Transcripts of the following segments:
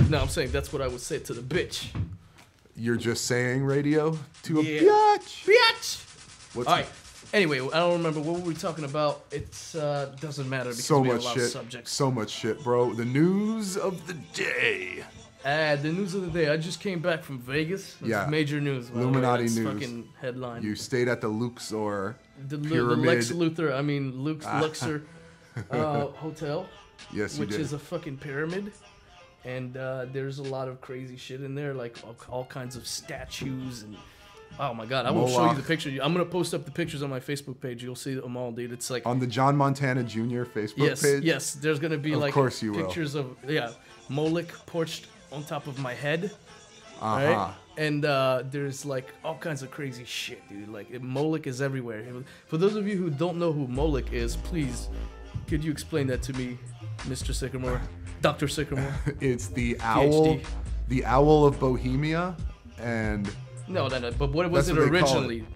No, I'm saying that's what I would say to the bitch. You're just saying radio to a bitch. Bitch. All right. Anyway, I don't remember what were we talking about. It's doesn't matter because so we have much a lot shit. of subjects. So much shit, bro. The news of the day. The news of the day. I just came back from Vegas. It's major news. Illuminati news. Fucking headline. You stayed at the Luxor pyramid. pyramid. Luxor hotel. Yes, you which did. is a fucking pyramid. And there's a lot of crazy shit in there, like all kinds of statues and oh my god, I will show you the picture. I'm gonna post up the pictures on my Facebook page. You'll see them all, dude. It's like on the John Montana Jr. Facebook page. Yes, there's gonna be like course you pictures of Moloch perched on top of my head. Uh-huh. Right? And there's like all kinds of crazy shit, dude. Like Moloch is everywhere. For those of you who don't know who Moloch is, please could you explain that to me, Mr. Sycamore? Dr. Sycamore. It's the PhD. the owl of Bohemia, and no. But what was it originally?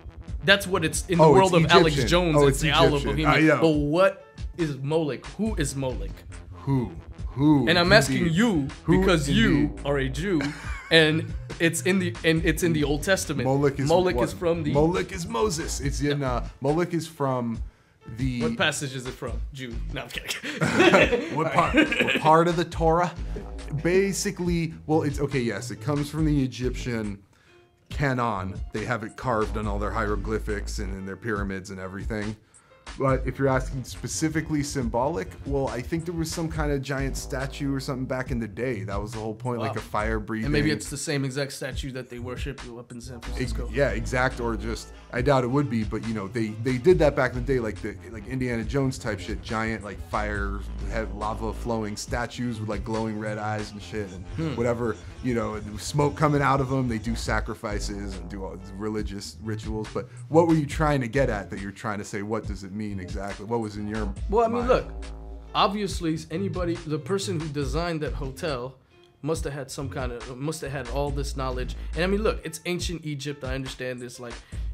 That's what it's in the Oh, world it's of Alex Egyptian. Jones. Oh, it's the Egyptian. owl of Bohemia. But what is Moloch? Who is Moloch? Who? And I'm asking you because you indeed? are a Jew, and it's in the Old Testament. Moloch is from the. Moloch is Moses. It's in Moloch is from the. What passage is it from? Jew. No, I'm kidding. What part of the Torah? Basically, well, it's okay. Yes, it comes from the Egyptian canon. They have it carved on all their hieroglyphics and in their pyramids and everything. But if you're asking specifically symbolic, well, I think there was some kind of giant statue or something back in the day. That was the whole point, like a fire breathing. And maybe it's the same exact statue that they worship up in San Francisco. Yeah, exact, or just I doubt it would be, but you know, they did that back in the day, like Indiana Jones type shit, giant like fire, have lava flowing statues with like glowing red eyes and shit, and whatever, you know, smoke coming out of them. They do sacrifices and do all these religious rituals. But what were you trying to get at? That you're trying to say? What does it mean exactly? What was in your Well, I mean, mind? look, obviously the person who designed that hotel must have had all this knowledge. And I mean, look, it's ancient Egypt. I understand this, like,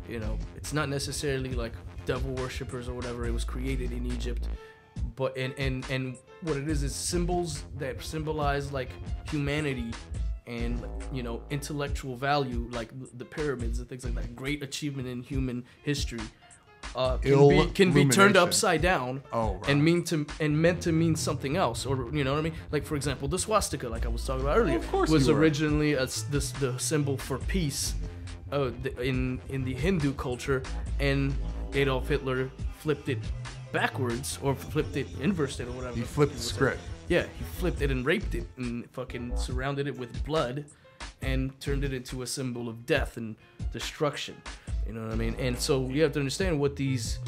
you know, it's not necessarily like devil worshippers or whatever. It was created in Egypt, but and what it is symbols that symbolize like humanity and, you know, intellectual value, like the pyramids and things like that. Great achievement in human history. Can be turned upside down and meant to mean something else, or you know what I mean? Like, for example, the swastika, like I was talking about earlier, was originally the symbol for peace in the Hindu culture, and Adolf Hitler flipped it backwards or flipped it, inversed it or whatever. He flipped the script. Yeah, he flipped it and raped it and fucking surrounded it with blood and turned it into a symbol of death and destruction. You know what I mean? And so you have to understand what these,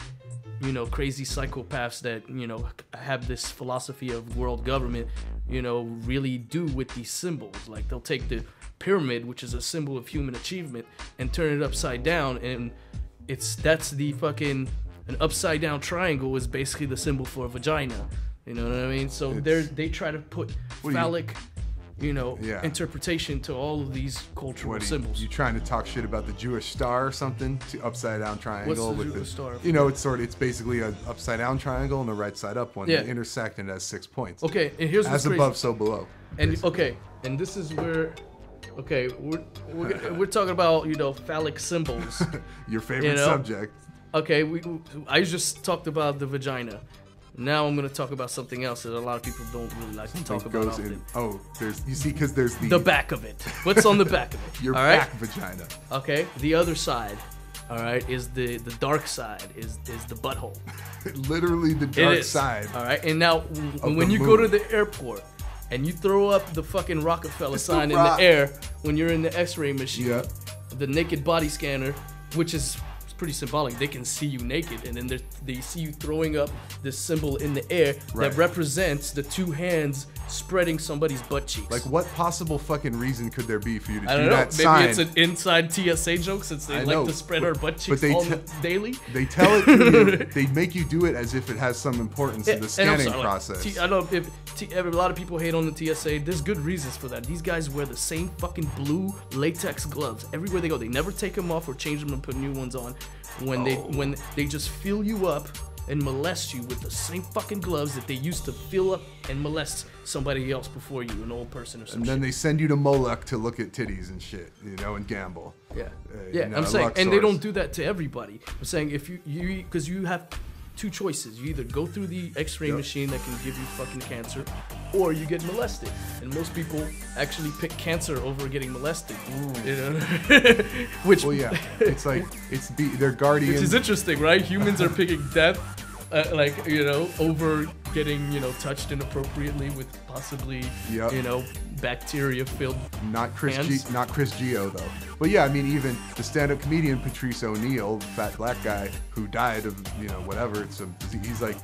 you know, crazy psychopaths that, you know, have this philosophy of world government, you know, really do with these symbols. Like, they'll take the pyramid, which is a symbol of human achievement, and turn it upside down, and that's the fucking, an upside down triangle is basically the symbol for a vagina. You know what I mean? So they try to put phallic, you know, interpretation to all of these cultural symbols. You trying to talk shit about the Jewish star or something? To upside down triangle. What's the Jewish star? You know, it's basically an upside down triangle and a right side up one. They intersect and it has 6 points. Okay, and here's what's as above, so below. And and this is where, we're talking about, you know, phallic symbols. Your favorite subject. Okay, I just talked about the vagina. Now I'm going to talk about something else that a lot of people don't really like to talk about often. Because there's the back of it. What's on the back of it? Your back vagina. Okay, the other side, all right, is the dark side, is the butthole. Literally the dark side. All right, and now when you go to the airport and you throw up the fucking Rockefeller sign in the air when you're in the X-ray machine, the naked body scanner, which is pretty symbolic. They can see you naked, and then they see you throwing up this symbol in the air that represents the two hands spreading somebody's butt cheeks. Like, what possible fucking reason could there be for you to do that sign? Maybe it's an inside TSA joke, since they like to spread our butt cheeks daily. They tell it to you. They make you do it as if it has some importance in the scanning process. I don't know if a lot of people hate on the TSA. There's good reasons for that. These guys wear the same fucking blue latex gloves everywhere they go. They never take them off or change them and put new ones on. When they just fill you up and molest you with the same fucking gloves that they used to fill up and molest somebody else before you, an old person or something. And then they send you to Moloch to look at titties and shit, you know, and gamble. Yeah, you yeah. know, I'm saying, Luxor. and they don't do that to everybody. I'm saying if you because you have two choices. You either go through the X-ray machine that can give you fucking cancer, or you get molested. And most people actually pick cancer over getting molested. You know, which well, yeah, it's like their guardian. Which is interesting, right? Humans are picking death. Like, you know, over getting, you know, touched inappropriately with possibly, you know, bacteria-filled not Chris hands. Not Chris Gio though. But yeah, I mean, even the stand-up comedian Patrice O'Neal, fat black guy who died of, you know, whatever. He's like,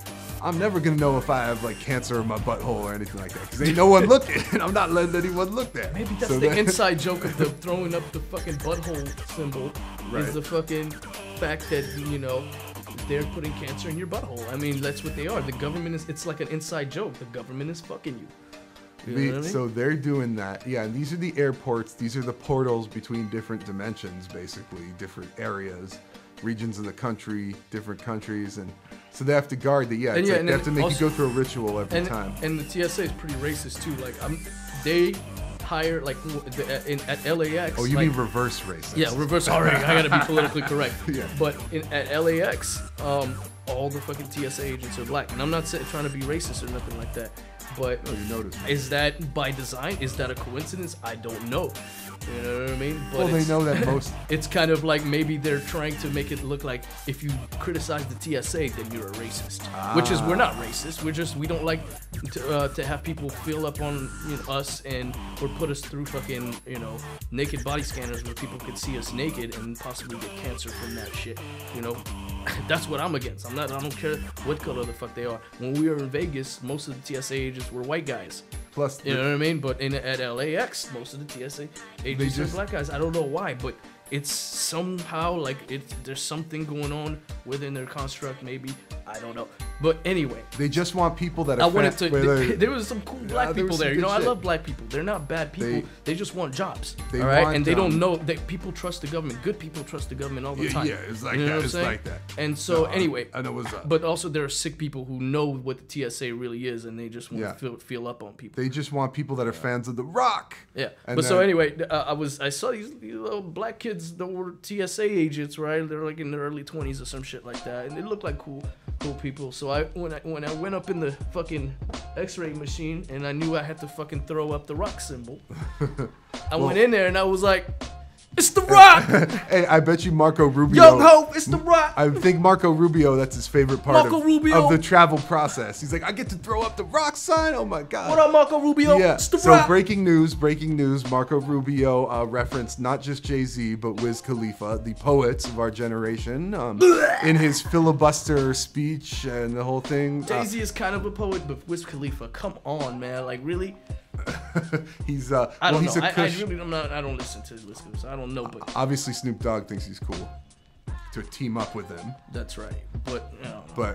I'm never gonna know if I have like cancer in my butthole or anything like that because ain't no one looking, and I'm not letting anyone look there. Maybe that's the inside joke of the throwing up the fucking butthole symbol. Right. Is the fucking fact that, you know, they're putting cancer in your butthole. I mean, that's what they are. The government it's like an inside joke. The government is fucking you. You know what I mean? So they're doing that. Yeah, and these are the airports. These are the portals between different dimensions, basically, different areas, regions of the country, different countries. And so they have to guard the, they have to make you go through a ritual every time. And the TSA is pretty racist, too. Like, they hire, like, at LAX. Oh, you mean reverse racist? Yeah, reverse. All right, I gotta be politically correct. Yeah. But at LAX, all the fucking TSA agents are black, and I'm not trying to be racist or nothing like that. But is that by design? Is that a coincidence? I don't know. You know what I mean? But well, they know that most. It's kind of like maybe they're trying to make it look like if you criticize the TSA, then you're a racist. Which is, we're not racist. We don't like to have people fill up on, you know, us or put us through fucking, you know, naked body scanners where people could see us naked and possibly get cancer from that shit. You know, that's what I'm against. I don't care what color the fuck they are. When we were in Vegas, most of the TSA agents were white guys. Plus, you know what I mean? But at LAX, most of the TSA agents are black guys. I don't know why, but it's somehow like there's something going on within their construct. Maybe I don't know. But anyway, they just want people that are. There was some cool black people there. You know, I love black people. They're not bad people. They just want jobs. All right, and they don't know that people trust the government. Good people trust the government all the time. Yeah, it's like that. It's like that. And so anyway, I know what's up. But also there are sick people who know what the TSA really is, and they just want to feel up on people. They just want people that are fans of The Rock. Yeah. But so anyway, I saw these little black kids that were TSA agents, right? They're like in their early 20s or some shit like that, and they looked like cool people. So when I went up in the fucking X-ray machine and I knew I had to fucking throw up the rock symbol, I went in there and I was like, it's The Rock! Hey, I bet you Marco Rubio. Young Hope, it's The Rock! I think Marco Rubio, that's his favorite part of the travel process. He's like, I get to throw up the Rock sign? Oh my God. What up, Marco Rubio? Yeah. It's The Rock! So breaking news. Marco Rubio referenced not just Jay-Z, but Wiz Khalifa, the poets of our generation, in his filibuster speech and the whole thing. Jay-Z is kind of a poet, but Wiz Khalifa, come on, man. Like, really? He's I don't know. I don't listen to Wiz Khalifa, so I don't know. But obviously Snoop Dogg thinks he's cool to team up with him. That's right. But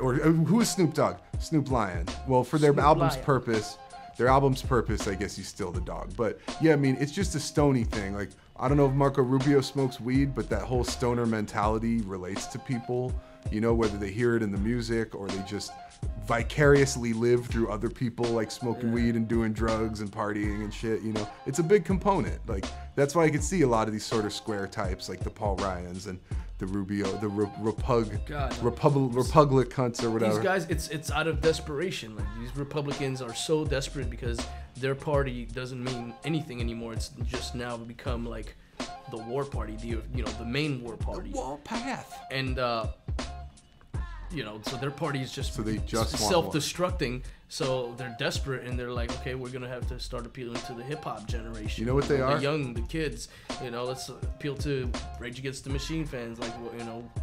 who is Snoop Dogg? Snoop Lion. Well, for their album's purpose, I guess he's still the dog. But yeah, I mean, it's just a stony thing. Like, I don't know if Marco Rubio smokes weed, but that whole stoner mentality relates to people. You know, whether they hear it in the music or they just vicariously live through other people, like smoking weed and doing drugs and partying and shit. You know, it's a big component. Like, that's why I could see a lot of these sort of square types, like the Paul Ryans and the Rubio, the Republic cunts or whatever. These guys, it's out of desperation. Like, these Republicans are so desperate because their party doesn't mean anything anymore. It's just now become like the war party, the main war party. The war path. And so their party is just self-destructing. So they're desperate and they're like, okay, we're gonna have to start appealing to the hip hop generation. You know what they are? The young, the kids. Let's appeal to Rage Against the Machine fans, like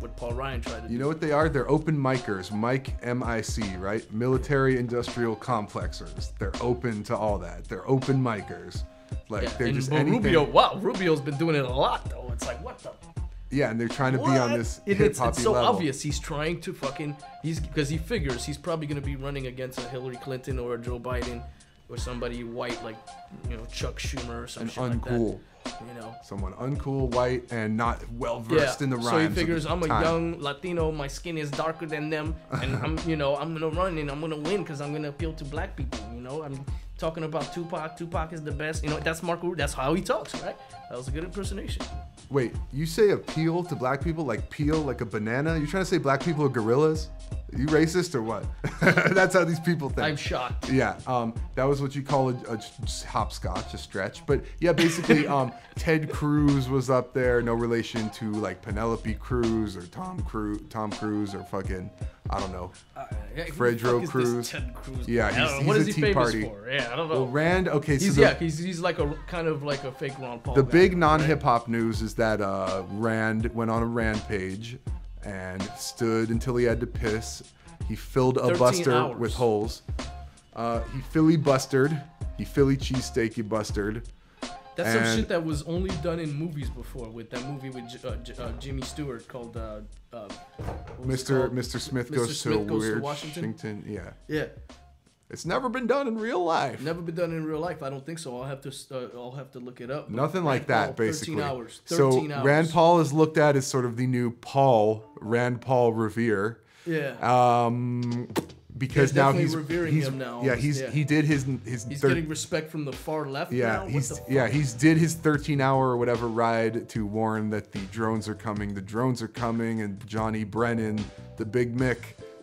what Paul Ryan tried to do. You know what they are? They're open micers. MIC, right? Military industrial complexers. They're open to all that. They're open micers. Like they're just anything. Rubio's been doing it a lot though. It's like, what the. Yeah, and they're trying to be on this hip-hop level. It's so obvious. He's trying to because he figures he's probably going to be running against a Hillary Clinton or a Joe Biden or somebody white like, Chuck Schumer or some shit uncool. Like that. Someone uncool, white, and not well-versed in the rhymes. So he figures, I'm a young Latino, my skin is darker than them, and I'm going to run and I'm going to win because I'm going to appeal to black people, talking about Tupac. Tupac is the best. You know, that's Marco. That's how he talks, right? That was a good impersonation. Wait, you say appeal to black people like peel like a banana? You trying to say black people are gorillas? Are you racist or what? That's how these people think. I'm shocked. Yeah, that was what you call a hopscotch, a stretch. But yeah, basically, Ted Cruz was up there, no relation to like Penelope Cruz or Tom Cruise or fucking, I don't know, Fredro Cruz. Ted Cruz? Yeah, what is a he Tea famous Party. for? Yeah, I don't know. Well, Rand, okay, so he's like a kind of like a fake Ron Paul. the guy, big non-hip hop news is that Rand went on a rampage and stood until he had to piss. He filled a buster hours. with holes. He filibustered. He Philly cheesesteaky bustered. That's some shit that was only done in movies before. With that movie with Jimmy Stewart called Mr. Smith Goes to Weird Washington. Yeah. Yeah. It's never been done in real life. Never been done in real life. I don't think so. I'll have to look it up. Nothing like that, basically. 13 hours. So Rand Paul is looked at as sort of the new Rand Paul Revere. Yeah. Because They're now definitely revering him now. Yeah, he did his. He's getting respect from the far left. Yeah, now? He's did his 13-hour or whatever ride to warn that the drones are coming. The drones are coming, and Johnny Brennan, the Big Mick,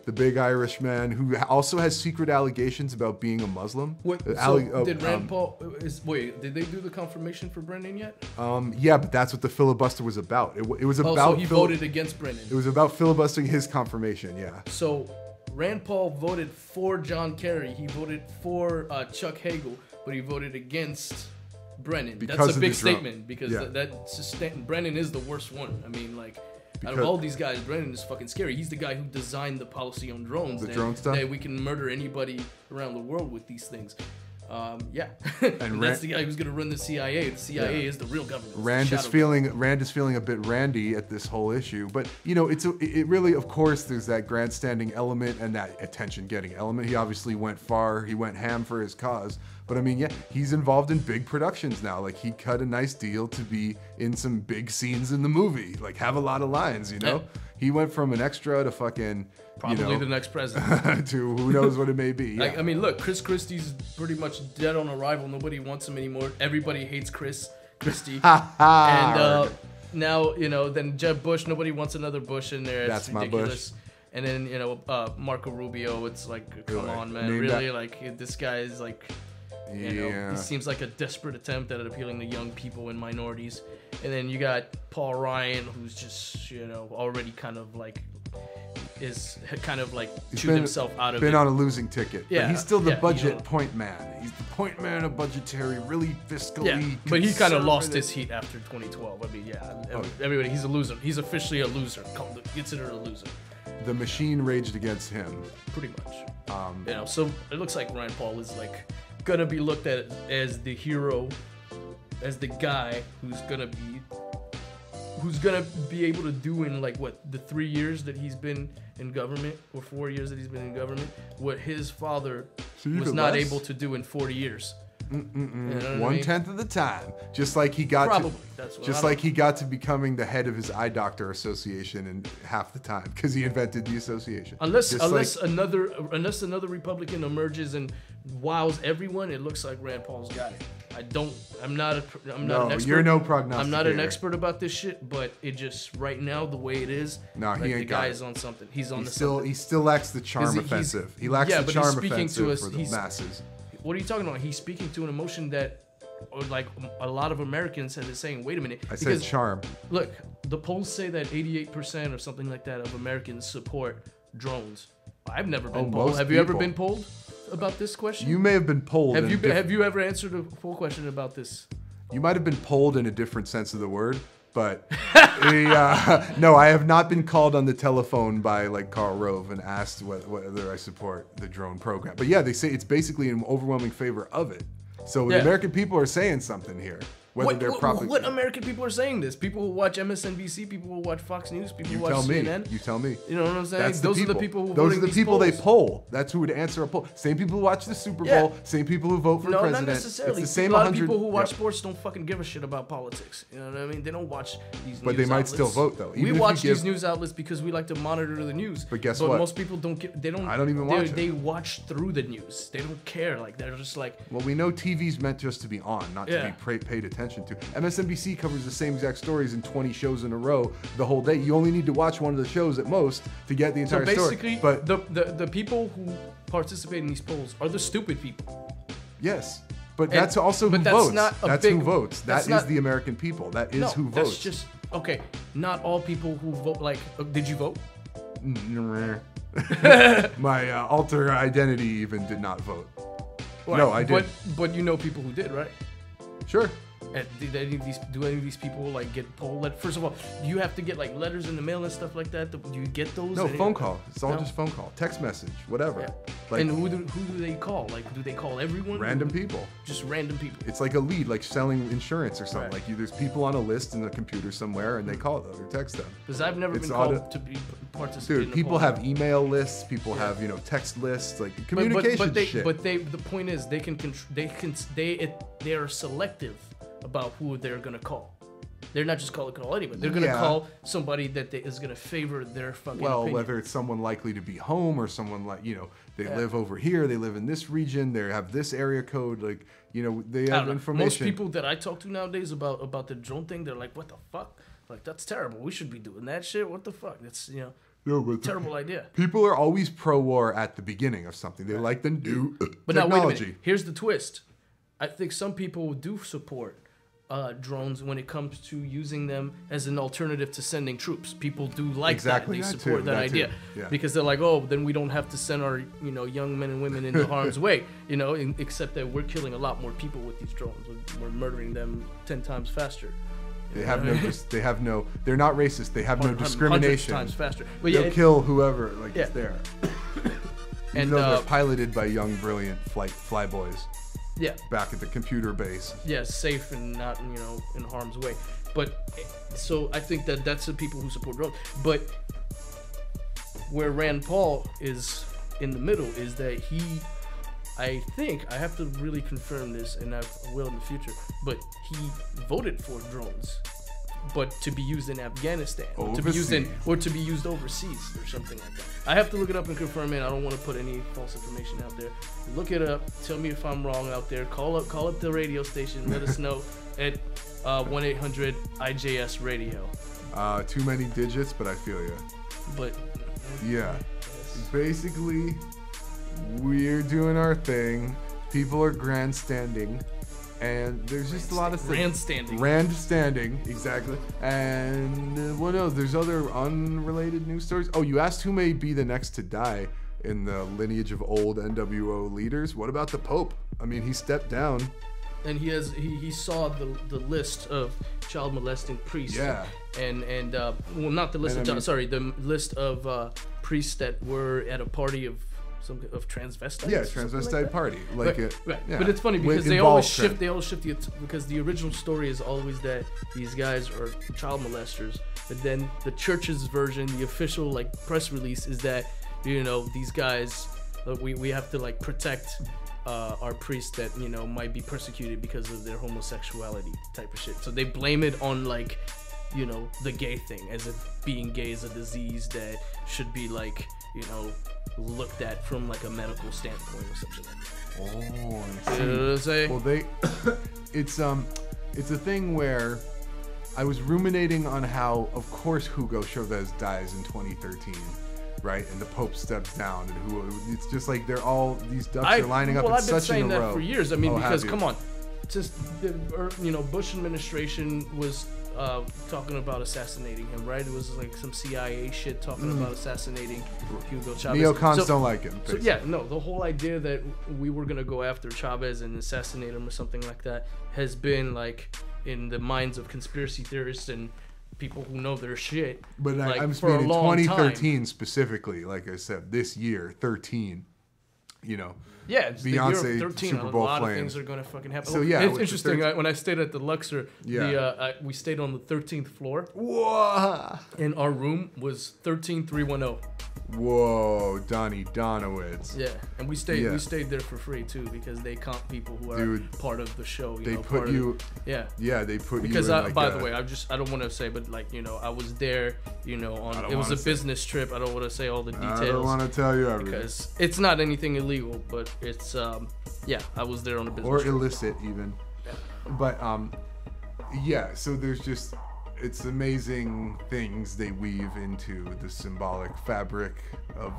the big Irishman, who also has secret allegations about being a Muslim. Wait, did Rand Paul? Did they do the confirmation for Brennan yet? Yeah, but that's what the filibuster was about. It was about. So he voted against Brennan. It was about filibustering his confirmation. Yeah. So Rand Paul voted for John Kerry. He voted for Chuck Hagel, but he voted against Brennan. That's a big statement because Brennan is the worst one. I mean, like, out of all these guys, Brennan is fucking scary. He's the guy who designed the policy on drones. The drone stuff? That we can murder anybody around the world with these things. Yeah. And that's the guy who's going to run the CIA. The CIA is the real government. Rand is feeling a bit randy at this whole issue, but you know, it really, of course, there's that grandstanding element and that attention-getting element. He obviously went far. He went ham for his cause. But I mean, yeah, he's involved in big productions now. Like, he cut a nice deal to be in some big scenes in the movie. Like, have a lot of lines, you know? He went from an extra to fucking... Probably the next president. To who knows what it may be. Yeah. I mean, look, Chris Christie's pretty much dead on arrival. Nobody wants him anymore. Everybody hates Chris Christie. And now, you know, then Jeb Bush, nobody wants another Bush in there. It's ridiculous. My Bush. And then, you know, Marco Rubio, it's like, come on, man. Really? Like, this guy is like... You know, he seems like a desperate attempt at appealing to young people and minorities. And then you got Paul Ryan, who's just, you know, already kind of like chewed himself out of it. Been on a losing ticket. Yeah, but he's still the budget point man. He's the point man of budgetary, really fiscally. Yeah, but he kind of lost his heat after 2012. I mean, everybody, he's a loser. He's officially a loser. Considered a loser. The machine raged against him. Pretty much. You know, so it looks like Rand Paul is like gonna be looked at as the hero, as the guy who's gonna be able to do in like what, the 3 years that he's been in government, or 4 years that he's been in government, what his father was not able to do in 40 years. You know 1/10 of the time, just like he got he got to becoming the head of his eye doctor association in half the time because he invented the association. Unless another Republican emerges and wows everyone, it looks like Rand Paul's got it. I'm not an expert. You're no prognosticator. I'm not an expert about this shit, but it just right now the way it is. No, he ain't. The guy is on something. He still lacks the charm offensive. He lacks the charm offensive for the masses. What are you talking about? He's speaking to an emotion that, like, a lot of Americans are saying, wait a minute. I said charm. Look, the polls say that 88% or something like that of Americans support drones. I've never been polled. Have you ever been polled about this question? You may have been polled. Have you ever answered a full question about this? You might have been polled in a different sense of the word. But no, I have not been called on the telephone by like Karl Rove and asked whether I support the drone program. But yeah, they say it's basically in overwhelming favor of it. So the American people are saying something here. whether they're properly. What American people are saying this? People who watch MSNBC, people who watch Fox News, people who watch CNN. You tell me. You know what I'm saying? Those are the people who those are the people they poll. That's who would answer a poll. Same people who watch the Super Bowl. Same people who vote for president. No, not necessarily. It's the same a lot of people who watch sports don't fucking give a shit about politics. You know what I mean? They don't watch these. But they might still vote though. We watch these news outlets because we like to monitor the news. But guess what? Most people don't get. They don't. I don't even watch it. They watch through the news. They don't care. Like they're just like. Well, we know TV's meant just to be on, not to be paid attention to. MSNBC covers the same exact stories in 20 shows in a row the whole day. You only need to watch one of the shows at most to get the entire story. So basically, but the people who participate in these polls are the stupid people. Yes. But that's also who votes. That's who votes. That is the American people. That is who votes. That's just okay. Not all people who vote. Like, did you vote? My alter identity even did not vote. Right. No, I did. But you know people who did, right? Sure. And do any of these people like get polled? Like, first of all, do you have to get like letters in the mail and stuff like that? Do you get those? No, phone call. It's all just phone call, text message, whatever. Yeah. Like, and who do they call? Like, do they call everyone? Random people. Just random people. It's like a lead, like selling insurance or something. Like there's people on a list in the computer somewhere, and they call them or text them. Because I've never been called to be participating. Dude, people have email lists. People have text lists, like communication shit. But the point is they are selective about who they're gonna call. They're not just call anybody. They're gonna call somebody that is gonna favor their fucking opinion. Whether it's someone likely to be home or someone like they live over here, they live in this region, they have this area code, like they have information. Most people that I talk to nowadays about the drone thing, they're like, "What the fuck? Like that's terrible. We should be doing that shit. What the fuck? That's terrible idea." People are always pro-war at the beginning of something. They like the new but technology. Now wait a minute. Here's the twist. I think some people do support drones when it comes to using them as an alternative to sending troops. People do like that. They support that idea because they're like, oh, then we don't have to send our young men and women into harm's way. Except that we're killing a lot more people with these drones. We're murdering them 10 times faster. They're not racist. They have no discrimination. 100 times faster. But they'll kill whoever is there. Even though they're piloted by young, brilliant flyboys. Yeah. Back at the computer base. Yeah, safe and not, in harm's way. But, so I think that's the people who support drones. But where Rand Paul is in the middle is that I think, I have to really confirm this, and I will in the future, but he voted for drones. But to be used in Afghanistan, or to be used overseas, or something like that. I have to look it up and confirm it. I don't want to put any false information out there. Look it up. Tell me if I'm wrong out there. Call up the radio station. Let us know at 1-800 IJS radio. Too many digits, but I feel you. But yeah, basically, we're doing our thing. People are grandstanding. And there's just a lot of things. Randstanding, exactly. And what else? There's other unrelated news stories. Oh, you asked who may be the next to die in the lineage of old NWO leaders. What about the Pope? I mean, he stepped down. And he saw the list of child molesting priests. Yeah. And not the list the list of priests that were at a party of transvestites. Yeah, transvestite party. Right. Yeah. But it's funny because they always shift because the original story is always that these guys are child molesters. But then the church's version, the official press release is that these guys we have to protect our priests that might be persecuted because of their homosexuality type of shit. So they blame it on the gay thing, as if being gay is a disease that should be looked at from a medical standpoint or something like that. Oh, I see. You know what I'm saying? Well, it's a thing where I was ruminating on how, of course, Hugo Chavez dies in 2013, right? And the Pope steps down, and it's just like these ducks are lining up in such a row. Well, I've been saying that for years. I mean, because come on, just the Bush administration was talking about assassinating him, right? It was some CIA shit talking about assassinating Hugo Chavez. Neocons don't like him. So the whole idea that we were gonna go after Chavez and assassinate him or something like that has been in the minds of conspiracy theorists and people who know their shit. But I'm speaking in 2013 specifically, like I said, this year, 13. Yeah, it's the year Beyonce of 13. Super Bowl a lot flames. of things are going to fucking happen. So, yeah, it's with the interesting. When I stayed at the Luxor, we stayed on the 13th floor. Whoa. And our room was 13310. Whoa, Donnie Donowitz. Yeah, and we stayed there for free too because they comp people who are part of the show. They put you. Yeah, they put you. Because by the way, I don't want to say, but like I was there. On it was a business trip. I don't want to say all the details. I don't want to tell you everything because it's not anything illegal, but it's I was there on a business trip. Illicit even. Yeah. But so there's just. It's amazing things they weave into the symbolic fabric of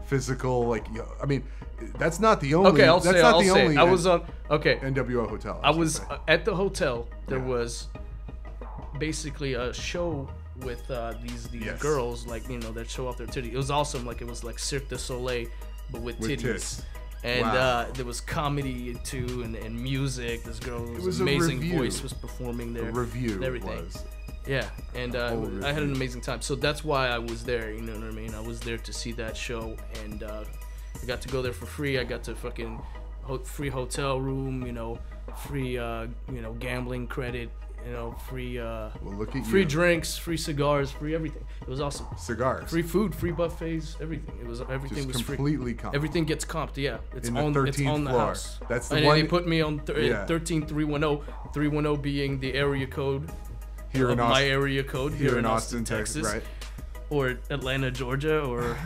physical, like, I mean, that's not the only. Okay, I'll say. I was on. Okay. NWO hotel. I was at the hotel. There was basically a show with these girls, like that show off their titties. It was awesome. Like it was like Cirque du Soleil, but with titties. Tits. And there was comedy too, and music. This girl was amazing voice was performing there. A review. And everything. Was. Yeah, and I had an amazing time. So that's why I was there. You know what I mean? I was there to see that show, and I got to go there for free. I got to fucking free hotel room. Free gambling credit. Free free drinks, free cigars, free everything. It was awesome. Cigars. Free food, free buffets, everything. Everything was completely free. Everything gets comped. Yeah, it's on the house. That's the and one. And they put me on 13310. 310 being the area code. Here in Austin, my area code here in Austin, Texas, right? Or Atlanta, Georgia, or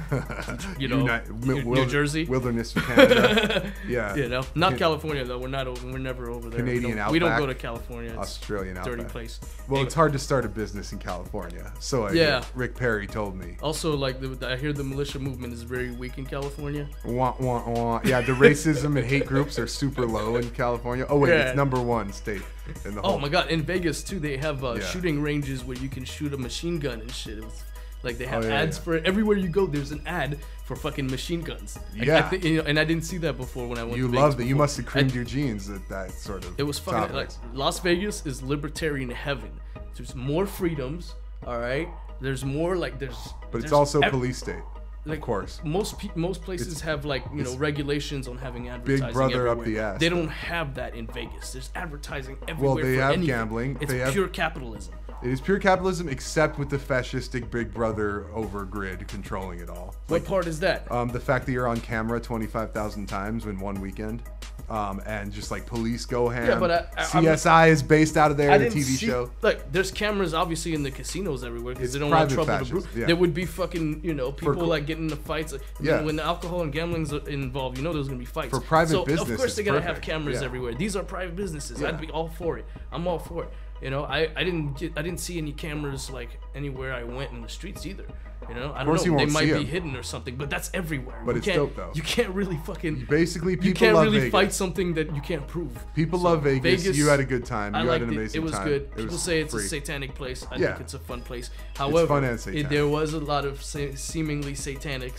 New Jersey, Wilderness of Canada. Yeah, not California though. We're never over there. Canadian Outback. We don't go to California. It's Australian dirty Outback. place. Well, anyway. It's hard to start a business in California. So Rick Perry told me. Also, like I hear the militia movement is very weak in California. Wah, wah, wah. Yeah, the racism and hate groups are super low in California. Oh wait, it's #1 state in the whole. Oh my God, in Vegas too, they have shooting ranges where you can shoot a machine gun and shit. It was, like they have ads for it. Everywhere you go. There's an ad for fucking machine guns. Like, and I didn't see that before when I went. You loved it. You must have creamed your jeans at that sort of. It was fucking like Las Vegas is libertarian heaven. There's more freedoms. All right. There's more But it's also police state. Like, of course. Most places have regulations on having advertising. Big brother everywhere. Up the ass. They don't have that in Vegas. There's advertising everywhere. Well, they have anything. gambling. It's pure capitalism. It is pure capitalism, except with the fascistic Big Brother over grid controlling it all. What part is that? The fact that you're on camera 25,000 times in one weekend, and just like police go ham. Yeah, but CSI is based out of there. The TV show. Look, there's cameras obviously in the casinos everywhere because they don't want trouble to brew. Yeah. There would be fucking people like getting into fights. When the alcohol and gambling's involved, there's gonna be fights. For private business, of course they gotta have cameras everywhere. These are private businesses. I'd be all for it. I'm all for it. I didn't see any cameras like anywhere I went in the streets either. I don't know. They might be hidden or something, but that's everywhere. But it's dope though. You can't really fucking. Basically, people you can't love really Vegas. Fight something that you can't prove. People love Vegas. You had a good time. You had an amazing time. It was good. People say it's a satanic place. I think it's a fun place. It's However, fun and satanic. There was a lot of seemingly satanic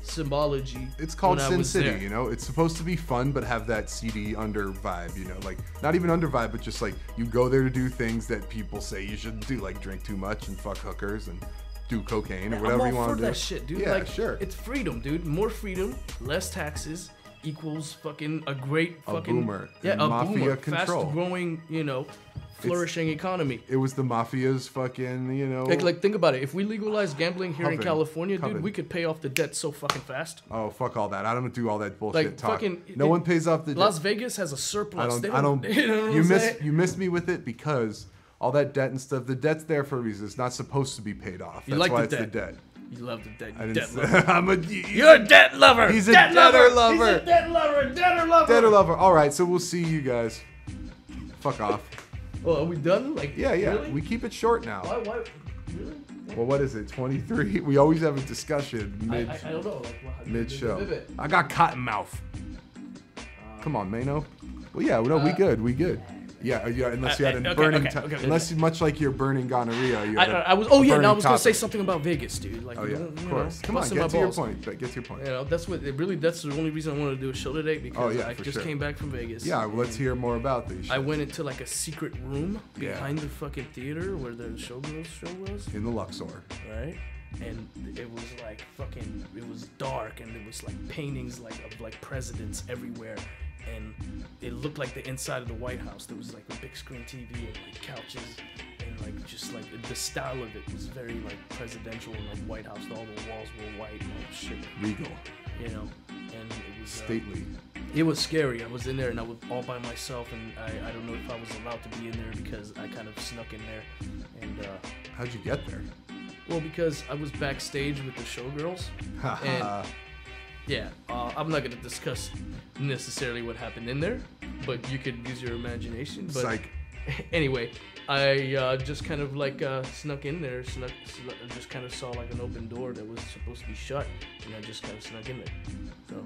symbology. It's called Sin City, It's supposed to be fun, but have that seedy under vibe, like not even under vibe, but just like you go there to do things that people say you shouldn't do, like drink too much and fuck hookers and do cocaine or whatever you want to do. That shit, dude. Yeah, sure. It's freedom, dude. More freedom, less taxes equals fucking a great fucking boomer. Yeah, a mafia boomer, control. fast growing, flourishing economy. It was the mafia's fucking, Like think about it. If we legalize gambling here in California, dude, we could pay off the debt so fucking fast. Oh, fuck all that. I don't do all that bullshit talk. Fucking, no one pays off the debt. Las Vegas has a surplus. I don't. You missed me with it because all that debt and stuff. The debt's there for a reason. It's not supposed to be paid off. That's why it's the debt. You love the debt. You're a debt lover. He's a debtor lover. He's a debt lover. Debtor lover. Debtor lover. All right, so we'll see you guys. Fuck off. Well, are we done? Yeah. Really? We keep it short now. Why? Really? Well, what is it? 23. We always have a discussion mid. I don't know. Mid show. I got cotton mouth. Come on, Mano. Well, yeah. No, we good. We good. Yeah, unless you had a burning, unless much like your burning gonorrhea. You I was gonna say something about Vegas, dude. Like, of course. Come on, get to your point. Get to your point. That's the only reason I wanted to do a show today because I just came back from Vegas. Yeah, well, let's hear more about these. I went into like a secret room behind the fucking theater where the Showgirls show was. In the Luxor. Right. and it was like fucking, it was dark, and there was like paintings like of like presidents everywhere, and it looked like the inside of the White House. There was like a big screen TV and like couches, and like just like the style of it was very like presidential and like White House. All the walls were white and all shit. Regal. You know, and it was stately. It was scary. I was in there and I was all by myself, and I don't know if I was allowed to be in there because I kind of snuck in there. And how'd you get there? well, because I was backstage with the showgirls, and yeah, I'm not gonna discuss necessarily what happened in there, but you could use your imagination. But Psych. anyway, I just kind of like snuck in there, just kind of saw like an open door that was supposed to be shut, and I just kind of snuck in there. So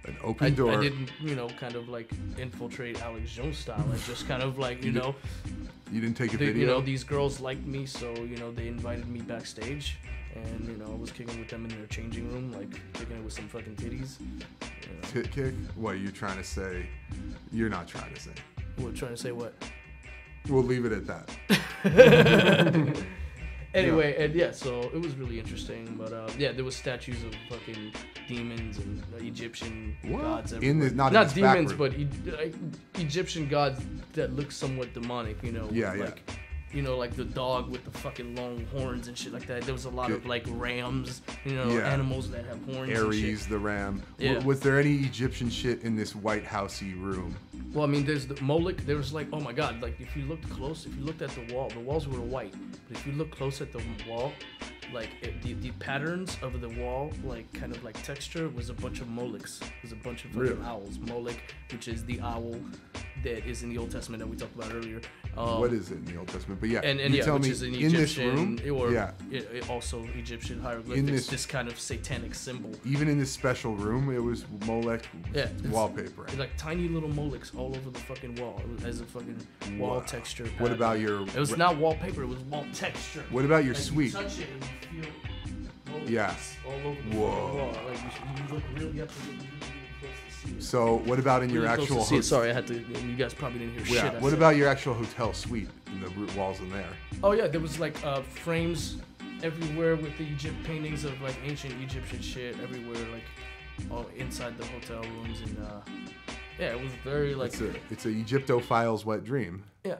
an open door. I didn't, kind of like infiltrate Alex Jones style. I just kind of like, You didn't take a video? These girls liked me, so, they invited me backstage, and, I was kicking with them in their changing room, like kicking it with some fucking titties. Tit kick? What are you trying to say? You're not trying to say. What, trying to say what? We'll leave it at that. Anyway, and yeah, so it was really interesting, but yeah, there was statues of fucking demons and Egyptian gods everywhere. Not demons, but Egyptian gods that look somewhat demonic, like the dog with the fucking long horns and shit like that. There was a lot of like rams, animals that have horns. Ares, and shit. the ram. Yeah. Was there any Egyptian shit in this White Housey room? Well, I mean, there's the Moloch. There was like, oh my God, like if you looked close, if you looked at the walls were white. But if you look close at the wall, like the patterns of the wall, like kind of like texture, was a bunch of Molochs. There's a bunch of fucking owls. Moloch, which is the owl that is in the Old Testament that we talked about earlier. What is it in the Old Testament? But yeah, and you tell me, is an in this room, also Egyptian hieroglyphics, this kind of satanic symbol. Even in this special room, it was Molech wallpaper. It's like tiny little Molochs all over the fucking wall. It was as a fucking wall texture. What about your? It was not wallpaper. It was wall texture. What about your like suite? You touch it and you feel Molochs all over the wall. Like you look really up to it. So what about in your actual hotel? Sorry, I had to. You guys probably didn't hear shit. What about your actual hotel suite and the root walls in there? Oh yeah, there was like frames everywhere with the paintings of like ancient Egyptian shit everywhere, like all inside the hotel rooms, and yeah, it was very like. It's a Egyptophile's wet dream. Yeah.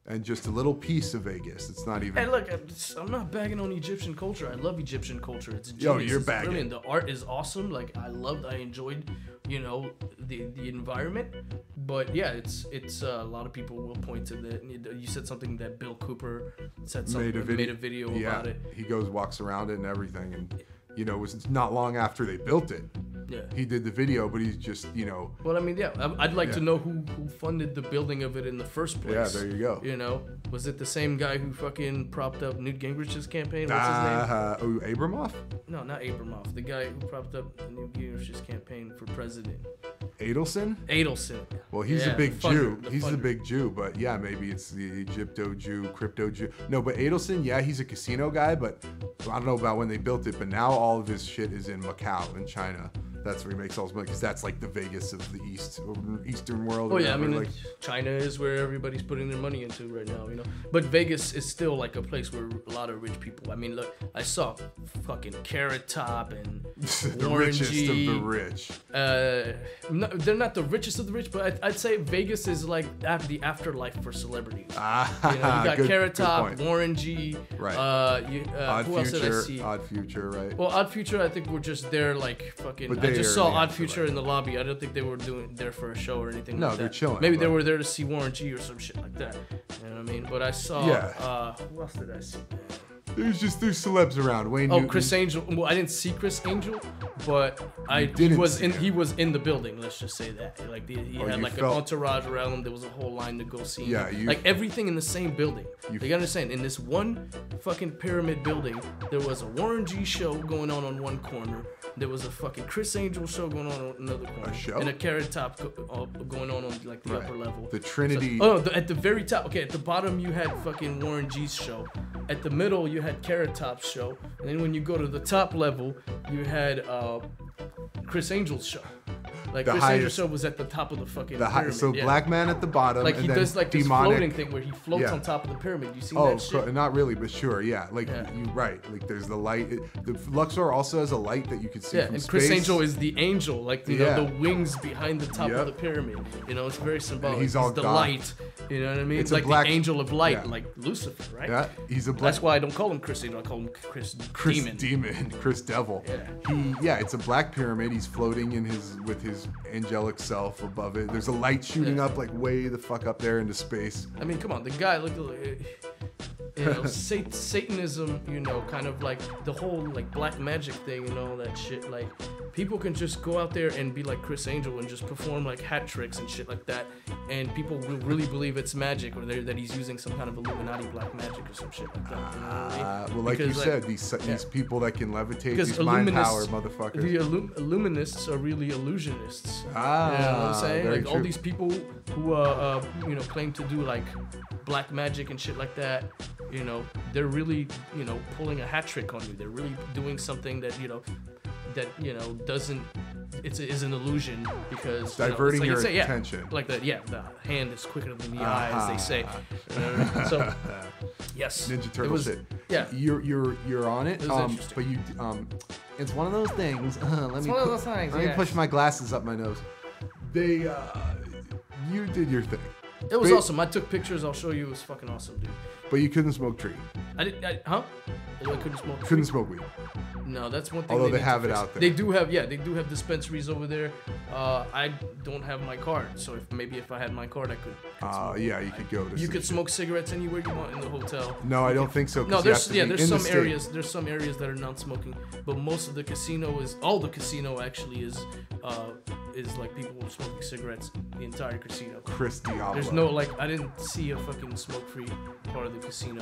And just a little piece of Vegas. It's not even. Hey, look, I'm not bagging on Egyptian culture. I love Egyptian culture. It's genius. You're bagging. Brilliant. The art is awesome. Like I enjoyed, the environment. But yeah, it's a lot of people will point to that. You said something that Bill Cooper said something. Made a video about it. He walks around it and everything, and it was not long after they built it. Yeah. He did the video, but he's just, Well, I mean, yeah, I'd like to know who funded the building of it in the first place. Yeah, there you go. Was it the same guy who fucking propped up Newt Gingrich's campaign? What's his name? Abramoff? No, not Abramoff. The guy who propped up Newt Gingrich's campaign for president. Adelson? Adelson. Well, he's a big Jew. He's a big Jew, but yeah, maybe it's the Egypto-Jew, crypto-Jew. No, but Adelson, yeah, he's a casino guy, but I don't know about when they built it, but now all of his shit is in Macau in China. That's where he makes all his money, because that's like the Vegas of the Eastern world. Oh yeah, I mean, China is where everybody's putting their money into right now, But Vegas is still like a place where a lot of rich people. I mean, look, I saw fucking Carrot Top and the richest of the rich. They're not the richest of the rich, but I'd say Vegas is like the afterlife for celebrities. You got Carrot Top, Warren G. Right. Who else did I see? Odd Future, right? Well, Odd Future, I think we're just there like fucking. I just saw Odd Future in the lobby. I don't think they were there for a show or anything. No, like that. they're chilling. Maybe they were there to see Warren G or some shit like that. You know what I mean? But I saw. Yeah. Who else did I see? There's celebs around. Wayne Newton. Chris Angel. Well, I didn't see Chris Angel, but he was in the building. Let's just say that. Like he had like an entourage around him. There was a whole line to go see him. Yeah, like everything in the same building. You gotta understand. In this one fucking pyramid building, there was a Warren G show going on one corner. There was a fucking Chris Angel show going on another corner. A show? And a Carrot Top going on like the upper level. The Trinity. At the very top. Okay, at the bottom you had fucking Warren G's show. At the middle you had Carrot Top's show. And then when you go to the top level, you had Chris Angel's show. Like The Chris highest- Angel was at the top of the fucking pyramid. So yeah. black man at the bottom, Like and he then does like this demonic. floating thing where he floats on top of the pyramid. You seen that shit? Not really, but sure, yeah. Like you're right. Like there's the light. The Luxor also has a light that you can see Yeah, from and space. Chris Angel is the angel, like you know, the wings behind the top of the pyramid. You know, it's very symbolic. And he's all the God. light. You know what I mean? It's like a black- the angel of light, yeah. like Lucifer, right? Yeah, he's a black. That's why I don't call him Chris Angel. I call him Chris Demon. Chris Devil. Yeah. It's a black pyramid. He's floating in with his angelic self above it. There's a light shooting up like way the fuck up there into space. I mean, come on, the guy, look, you know, Satanism, you know, kind of like the whole like black magic thing and all that shit. Like, people can just go out there and be like Chris Angel and just perform like hat tricks and shit like that, and people will really believe it's magic or that he's using some kind of Illuminati black magic or some shit like that. You know what I mean? Well, like because, you said, these people that can levitate, because these mind power motherfuckers. The Illuminists are really illusionists. You know what I'm saying? Very Like true. all these people who you know, claim to do like black magic and shit like that, you know, they're really, you know, pulling a hat trick on you. They're really doing something that, you know, doesn't, is an illusion because Diverting you know, your yeah, attention. Like the hand is quicker than the eye, as they say. So yes, Ninja Turtle shit. Yeah, you're on it. It was interesting. But you it's one of those things. Let me yeah. push my glasses up my nose. They you did your thing. It was awesome. I took pictures. I'll show you. It was fucking awesome, dude. But you couldn't smoke tree. I couldn't smoke. Couldn't smoke weed. No, that's one thing. Although they need have to it fix. out there. They do have dispensaries over there. I don't have my card, so if I had my card, I could. Smoke. Yeah, you could go to. You could smoke cigarettes anywhere you want in the hotel. No, I don't think so. No, there's some state. areas. There's some areas that are non-smoking, but most of the casino all the casino actually is like people smoking cigarettes. The entire casino. Chris Diablo. There's no I didn't see a fucking smoke-free part of the casino.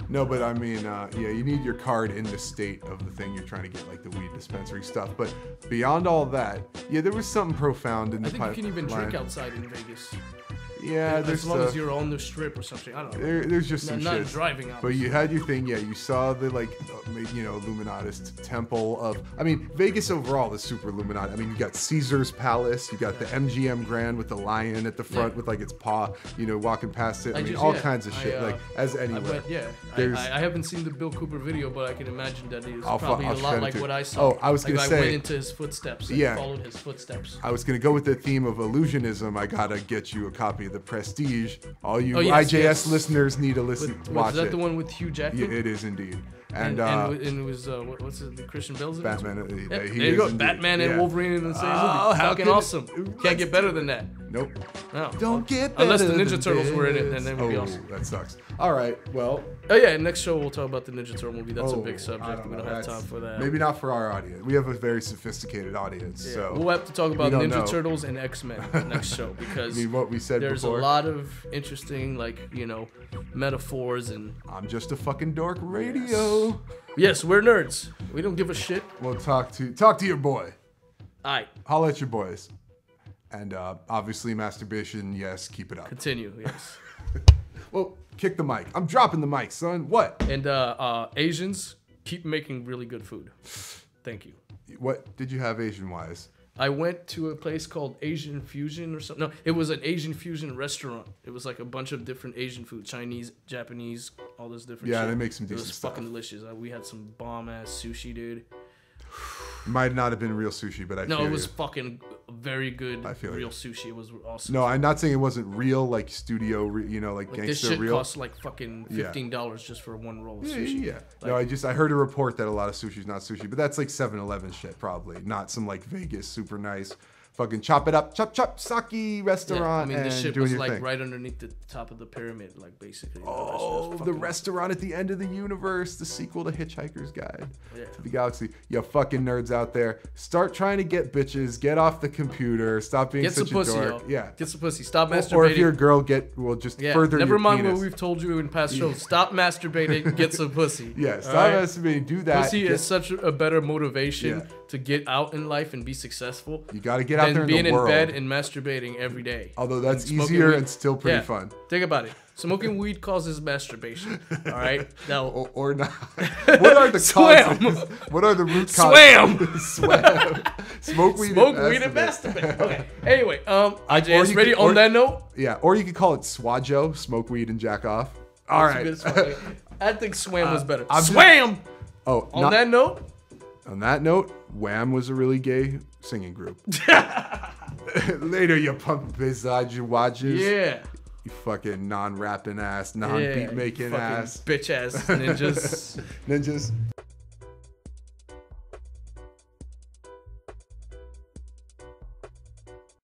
No, but I mean, you need your card in the state of the thing you're trying to get, like the weed dispensary stuff. But beyond all that, there was something profound in the pipeline. I think you can even drink outside in Vegas. Yeah, as long as you're on the strip or something. I don't know. There's just some not shit. Driving out. But you had your thing, you saw the Illuminatist temple of. I mean, Vegas overall is super Illuminati. I mean, you got Caesar's Palace, you got the MGM Grand with the lion at the front with like its paw, walking past it. I mean, all kinds of shit. I haven't seen the Bill Cooper video, but I can imagine that it's I'll probably a lot like what I saw. Oh, I was gonna say. I went into his footsteps and followed his footsteps. I was gonna go with the theme of illusionism. I gotta get you a copy of The Prestige. All you IJS listeners need to watch it. Is that the one with Hugh Jackman? Yeah, it is indeed. And it was what's it? Christian Bale's in it? Batman. There you go. Batman and Wolverine in the same movie. Fucking awesome. Can't get better than that. Nope. No. Don't get better. Unless the Ninja Turtles were in it, then that would be awesome. That sucks. All right. Well. Oh yeah. Next show we'll talk about the Ninja Turtle movie. That's a big subject. We don't have time for that. Maybe not for our audience. We have a very sophisticated audience. Yeah. So we'll have to talk about Ninja Turtles and X-Men next show because what we said there's before. a lot of interesting metaphors and. I'm just a fucking dork radio. Yes, we're nerds. We don't give a shit. Well, talk to your boy. Alright. Holla at your boys. And obviously masturbation, yes, keep it up. Continue, yes. Well, kick the mic. I'm dropping the mic, son. What? And Asians, keep making really good food. Thank you. What did you have Asian-wise? I went to a place called Asian Fusion or something. No, it was an Asian Fusion restaurant. It was like a bunch of different Asian food. Chinese, Japanese, all this different shit. Yeah, they make some decent stuff. It was fucking delicious. We had some bomb-ass sushi, dude. Might not have been real sushi, but it was fucking very good real sushi. It was awesome. No, I'm not saying it wasn't real, like studio, like gangster this shit real. costs like fucking $15 just for one roll of sushi. Yeah. No, I heard a report that a lot of sushi's not sushi, but that's like 7-Eleven shit probably, not some like Vegas super nice. Fucking chop it up, chop sake restaurant. Yeah, I mean, this shit doing was your like thing. right underneath the top of the pyramid, like basically. The restaurant at the end of the universe, the sequel to Hitchhiker's Guide to the Galaxy. You fucking nerds out there, start trying to get bitches, get off the computer, stop being such a dork. Yo. Yeah, get some pussy. Stop masturbating. Or if you're a girl, further. Never your mind penis. what we've told you in past shows. Stop masturbating. Get some pussy. Yeah, stop masturbating. Do that. Pussy is such a better motivation to get out in life and be successful. You got to get out there than in being the in world. bed and masturbating every day. Although that's Smoking easier weed. and still pretty Yeah. fun. Think about it. Smoking weed causes masturbation. All right. Now, Or not. What are the Swam. causes? What are the root Swam. causes? Swam. Smoke weed and masturbate. Okay. Anyway, IJS you ready could- on or- that note? Yeah, or you could call it swajo, smoke weed and jack off. All That's a right. good swam. I think swam was better. I'm- Swam. Oh, On that note, Wham was a really gay singing group. Later, you pump visage watches. yeah. You fucking non-rapping ass, Yeah, non-beat making fucking ass. bitch ass ninjas. Ninjas.